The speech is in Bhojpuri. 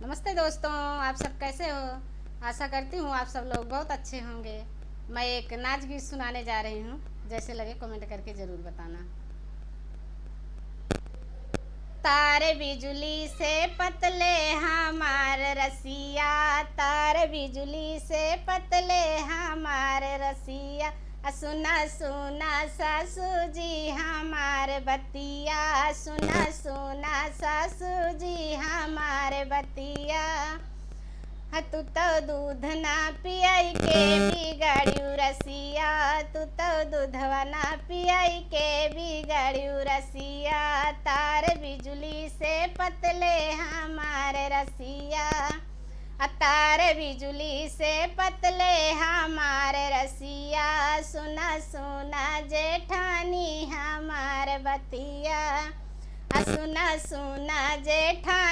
नमस्ते दोस्तों, आप सब कैसे हो। आशा करती हूँ आप सब लोग बहुत अच्छे होंगे। मैं एक नाच गीत सुनाने जा रही हूँ, जैसे लगे कमेंट करके ज़रूर बताना। तार बिजुली से पतले हमार रसिया, तार बिजुली से पतले हमार रसिया। सुना सुना सासू जी हमार बतिया, सुना सुना सासू जी हमार बतिया। तू तो दूध ना पियाई के बिगड़ू रसिया, तू तो दूधवा ना पियाई के बिगड़ू रसिया। तार बिजुली से पतले हमारे रसिया, तार बिजुली से पतले हमारे रसिया। सुना सुना जेठानी हमार बतिया, सुना सुना जेठानी।